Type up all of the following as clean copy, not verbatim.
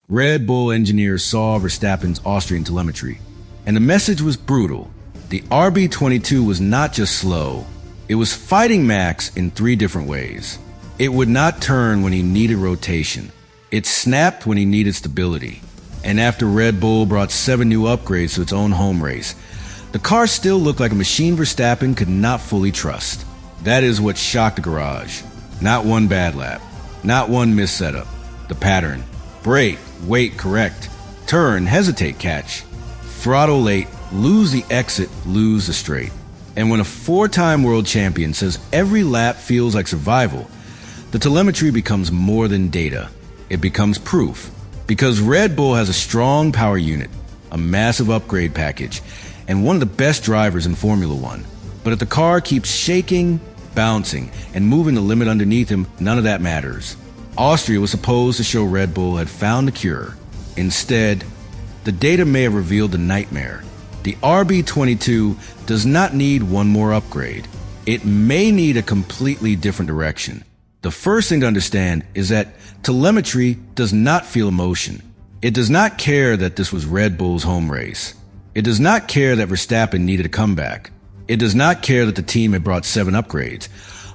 Red Bull engineers saw Verstappen's Austrian telemetry, and the message was brutal. The RB22 was not just slow, it was fighting Max in 3 different ways. It would not turn when he needed rotation. It snapped when he needed stability. And after Red Bull brought 7 new upgrades to its own home race, the car still looked like a machine Verstappen could not fully trust. That is what shocked the garage. Not one bad lap, not one missed setup. The pattern. Brake, wait, correct. Turn, hesitate, catch. Throttle late, lose the exit, lose the straight. And when a 4-time world champion says every lap feels like survival, the telemetry becomes more than data. It becomes proof. Because Red Bull has a strong power unit, a massive upgrade package, and one of the best drivers in Formula One. But if the car keeps shaking, bouncing, and moving the limit underneath him, none of that matters. Austria was supposed to show Red Bull had found the cure. Instead, the data may have revealed the nightmare. The RB22 does not need one more upgrade. It may need a completely different direction. The first thing to understand is that telemetry does not feel emotion. It does not care that this was Red Bull's home race. It does not care that Verstappen needed a comeback. It does not care that the team had brought 7 upgrades,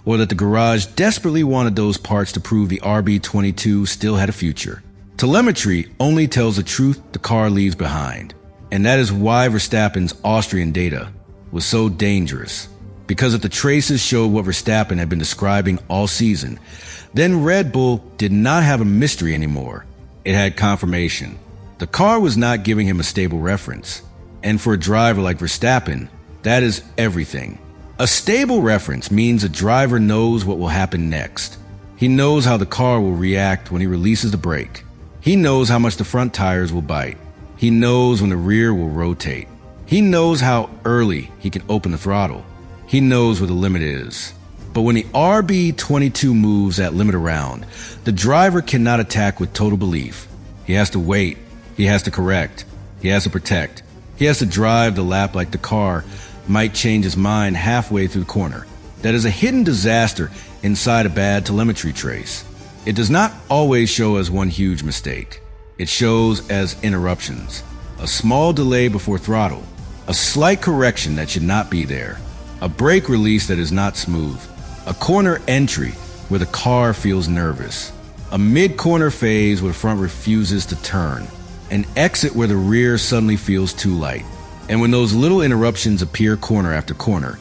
or that the garage desperately wanted those parts to prove the RB22 still had a future. Telemetry only tells the truth the car leaves behind. And that is why Verstappen's Austrian data was so dangerous. Because if the traces showed what Verstappen had been describing all season, then Red Bull did not have a mystery anymore. It had confirmation. The car was not giving him a stable reference. And for a driver like Verstappen, that is everything. A stable reference means a driver knows what will happen next. He knows how the car will react when he releases the brake. He knows how much the front tires will bite. He knows when the rear will rotate. He knows how early he can open the throttle. He knows where the limit is. But when the RB22 moves that limit around, the driver cannot attack with total belief. He has to wait. He has to correct. He has to protect. He has to drive the lap like the car might change his mind halfway through the corner. That is a hidden disaster inside a bad telemetry trace. It does not always show as one huge mistake. It shows as interruptions, a small delay before throttle, a slight correction that should not be there, a brake release that is not smooth, a corner entry where the car feels nervous, a mid-corner phase where the front refuses to turn, an exit where the rear suddenly feels too light. And when those little interruptions appear corner after corner,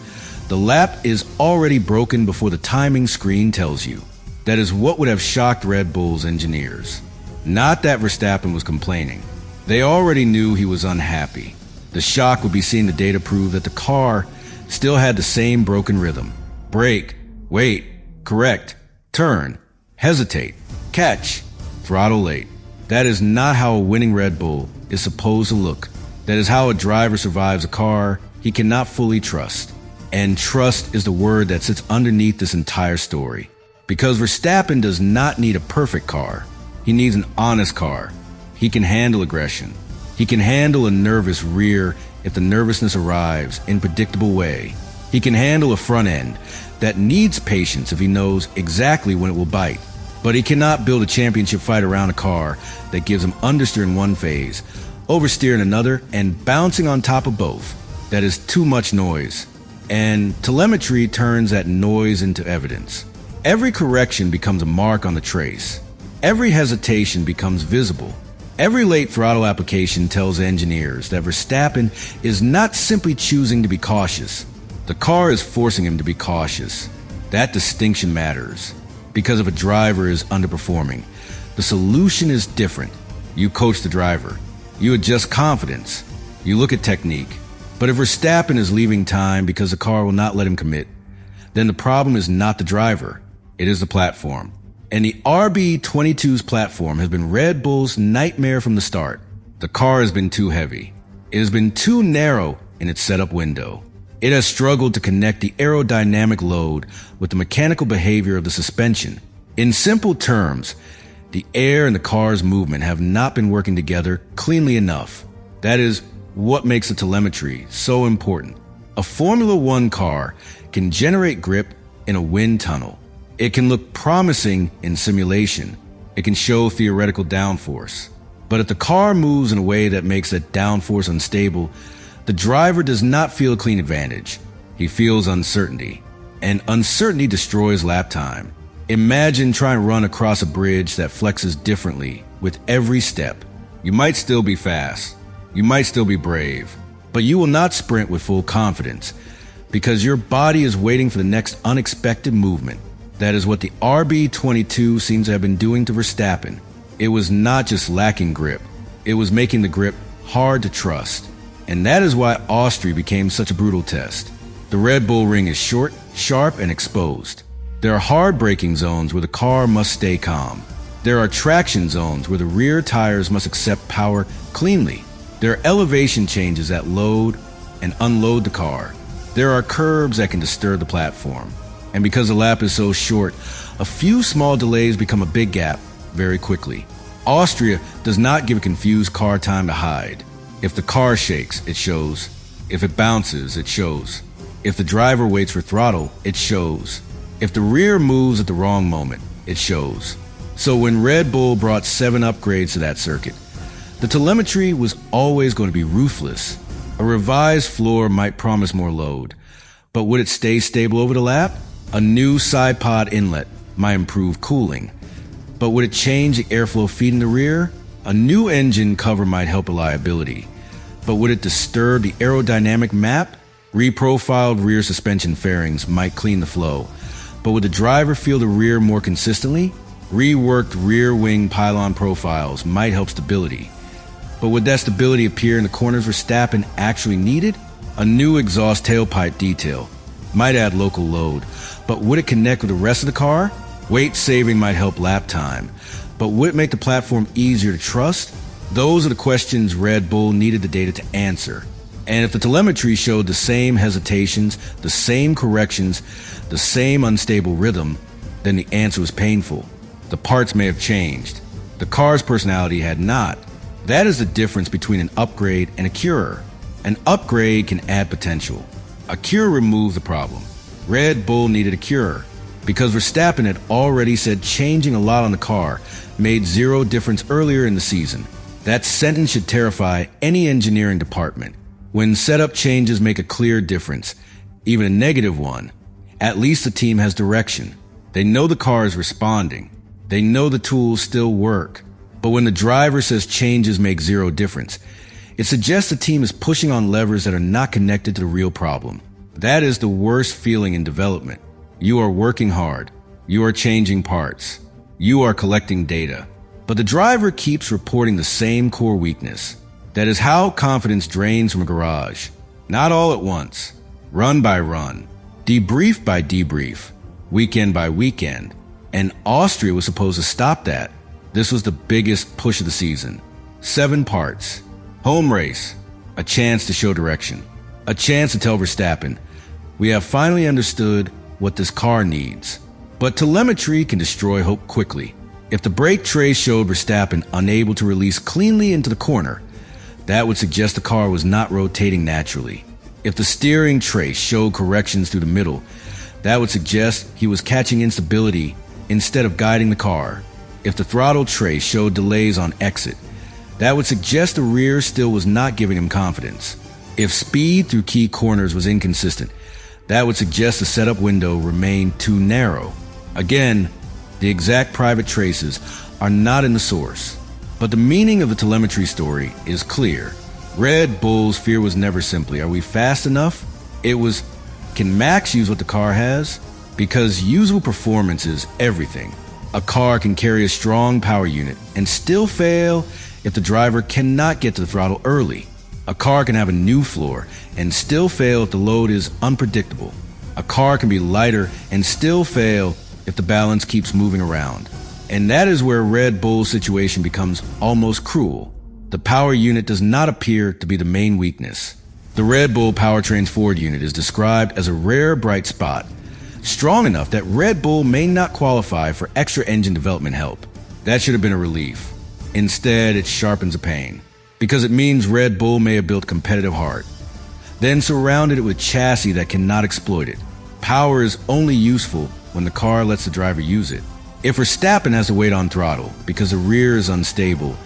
the lap is already broken before the timing screen tells you. That is what would have shocked Red Bull's engineers. Not that Verstappen was complaining. They already knew he was unhappy. The shock would be seeing the data prove that the car still had the same broken rhythm. Brake, wait, correct, turn, hesitate, catch, throttle late. That is not how a winning Red Bull is supposed to look. That is how a driver survives a car he cannot fully trust. And trust is the word that sits underneath this entire story. Because Verstappen does not need a perfect car. He needs an honest car. He can handle aggression. He can handle a nervous rear if the nervousness arrives in a predictable way. He can handle a front end that needs patience if he knows exactly when it will bite. But he cannot build a championship fight around a car that gives him understeer in one phase, oversteer in another, and bouncing on top of both. That is too much noise. And telemetry turns that noise into evidence. Every correction becomes a mark on the trace. Every hesitation becomes visible. Every late throttle application tells engineers that Verstappen is not simply choosing to be cautious. The car is forcing him to be cautious. That distinction matters. Because if a driver is underperforming, the solution is different. You coach the driver. You adjust confidence. You look at technique. But if Verstappen is leaving time because the car will not let him commit, then the problem is not the driver. It is the platform. And the RB22's platform has been Red Bull's nightmare from the start. The car has been too heavy. It has been too narrow in its setup window. It has struggled to connect the aerodynamic load with the mechanical behavior of the suspension. In simple terms, the air and the car's movement have not been working together cleanly enough. That is what makes the telemetry so important. A Formula One car can generate grip in a wind tunnel. It can look promising in simulation. It can show theoretical downforce. But if the car moves in a way that makes that downforce unstable, the driver does not feel a clean advantage. He feels uncertainty, and uncertainty destroys lap time. Imagine trying to run across a bridge that flexes differently with every step. You might still be fast, you might still be brave, but you will not sprint with full confidence because your body is waiting for the next unexpected movement. That is what the RB22 seems to have been doing to Verstappen. It was not just lacking grip, it was making the grip hard to trust. And that is why Austria became such a brutal test. The Red Bull ring is short, sharp, and exposed. There are hard braking zones where the car must stay calm. There are traction zones where the rear tires must accept power cleanly. There are elevation changes that load and unload the car. There are curbs that can disturb the platform. And because the lap is so short, a few small delays become a big gap very quickly. Austria does not give a confused car time to hide. If the car shakes, it shows. If it bounces, it shows. If the driver waits for throttle, it shows. If the rear moves at the wrong moment, it shows. So when Red Bull brought 7 upgrades to that circuit, the telemetry was always going to be ruthless. A revised floor might promise more load, but would it stay stable over the lap? A new side pod inlet might improve cooling, but would it change the airflow feeding the rear? A new engine cover might help reliability, but would it disturb the aerodynamic map? Reprofiled rear suspension fairings might clean the flow, but would the driver feel the rear more consistently? Reworked rear wing pylon profiles might help stability, but would that stability appear in the corners Verstappen actually needed? A new exhaust tailpipe detail might add local load, but would it connect with the rest of the car? Weight saving might help lap time, but would it make the platform easier to trust? Those are the questions Red Bull needed the data to answer. And if the telemetry showed the same hesitations, the same corrections, the same unstable rhythm, then the answer was painful. The parts may have changed. The car's personality had not. That is the difference between an upgrade and a cure. An upgrade can add potential. A cure removes the problem. Red Bull needed a cure because Verstappen had already said changing a lot on the car made zero difference earlier in the season. That sentence should terrify any engineering department. When setup changes make a clear difference, even a negative one, at least the team has direction. They know the car is responding. They know the tools still work. But when the driver says changes make zero difference, it suggests the team is pushing on levers that are not connected to the real problem. That is the worst feeling in development. You are working hard. You are changing parts. You are collecting data. But the driver keeps reporting the same core weakness. That is how confidence drains from a garage. Not all at once. Run by run. Debrief by debrief. Weekend by weekend. And Austria was supposed to stop that. This was the biggest push of the season. 7 parts. Home race. A chance to show direction. A chance to tell Verstappen, we have finally understood what this car needs. But telemetry can destroy hope quickly. If the brake tray showed Verstappen unable to release cleanly into the corner, that would suggest the car was not rotating naturally. If the steering tray showed corrections through the middle, that would suggest he was catching instability instead of guiding the car. If the throttle tray showed delays on exit, that would suggest the rear still was not giving him confidence. If speed through key corners was inconsistent, that would suggest the setup window remained too narrow. Again, the exact private traces are not in the source, but the meaning of the telemetry story is clear. Red Bull's fear was never simply, are we fast enough? It was, can Max use what the car has? Because usable performance is everything. A car can carry a strong power unit and still fail if the driver cannot get to the throttle early. A car can have a new floor and still fail if the load is unpredictable. A car can be lighter and still fail if the balance keeps moving around. And that is where Red Bull's situation becomes almost cruel. The power unit does not appear to be the main weakness. The Red Bull powertrain's forward unit is described as a rare bright spot, strong enough that Red Bull may not qualify for extra engine development help. That should have been a relief. Instead, it sharpens a pain, because it means Red Bull may have built competitive heart, then surrounded it with chassis that cannot exploit it. Power is only useful when the car lets the driver use it. If Verstappen has to wait on throttle because the rear is unstable,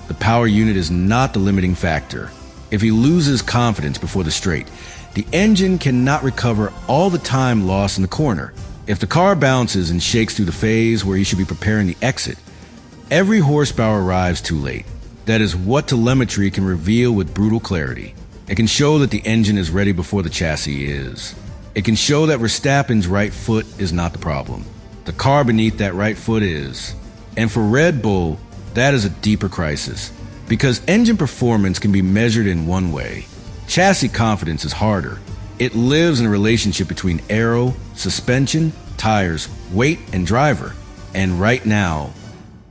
The power unit is not the limiting factor. If he loses confidence before the straight, the engine cannot recover all the time lost in the corner. If the car bounces and shakes through the phase where he should be preparing the exit, every horsepower arrives too late. That is what telemetry can reveal with brutal clarity. It can show that the engine is ready before the chassis is. It can show that Verstappen's right foot is not the problem. The car beneath that right foot is. And for Red Bull, that is a deeper crisis. Because engine performance can be measured in one way. Chassis confidence is harder. It lives in a relationship between aero, suspension, tires, weight, and driver. And right now,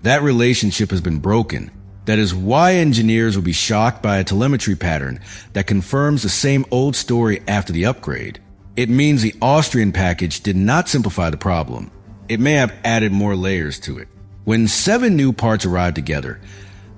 that relationship has been broken. That is why engineers will be shocked by a telemetry pattern that confirms the same old story after the upgrade. It means the Austrian package did not simplify the problem. It may have added more layers to it. When 7 new parts arrive together,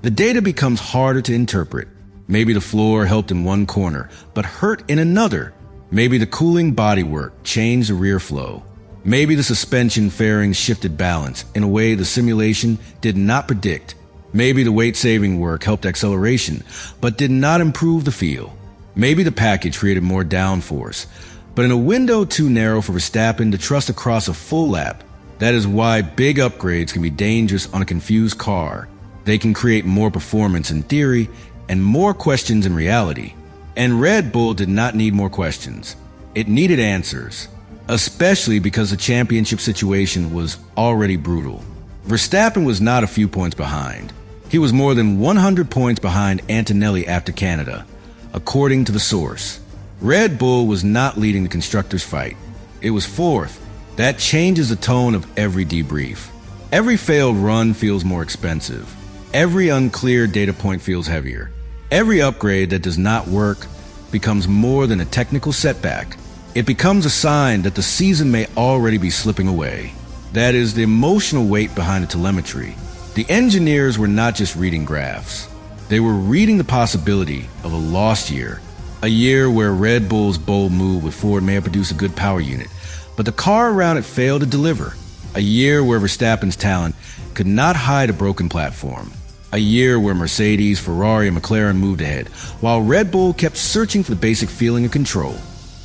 the data becomes harder to interpret. Maybe the floor helped in one corner, but hurt in another. Maybe the cooling bodywork changed the rear flow. Maybe the suspension fairings shifted balance in a way the simulation did not predict. Maybe the weight-saving work helped acceleration, but did not improve the feel. Maybe the package created more downforce, but in a window too narrow for Verstappen to trust across a full lap. That is why big upgrades can be dangerous on a confused car. They can create more performance in theory and more questions in reality. And Red Bull did not need more questions. It needed answers, especially because the championship situation was already brutal. Verstappen was not a few points behind. He was more than 100 points behind Antonelli after Canada, according to the source. Red Bull was not leading the constructors' fight. It was 4th. That changes the tone of every debrief. Every failed run feels more expensive. Every unclear data point feels heavier. Every upgrade that does not work becomes more than a technical setback. It becomes a sign that the season may already be slipping away. That is the emotional weight behind the telemetry. The engineers were not just reading graphs. They were reading the possibility of a lost year. A year where Red Bull's bold move with Ford may have produced a good power unit, but the car around it failed to deliver. A year where Verstappen's talent could not hide a broken platform. A year where Mercedes, Ferrari, and McLaren moved ahead, while Red Bull kept searching for the basic feeling of control.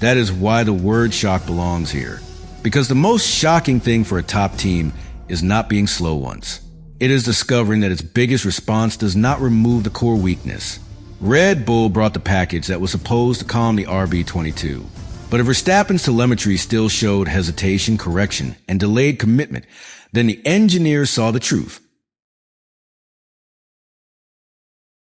That is why the word shock belongs here. Because the most shocking thing for a top team is not being slow once. It is discovering that its biggest response does not remove the core weakness. Red Bull brought the package that was supposed to calm the RB22. But if Verstappen's telemetry still showed hesitation, correction, and delayed commitment, then the engineers saw the truth.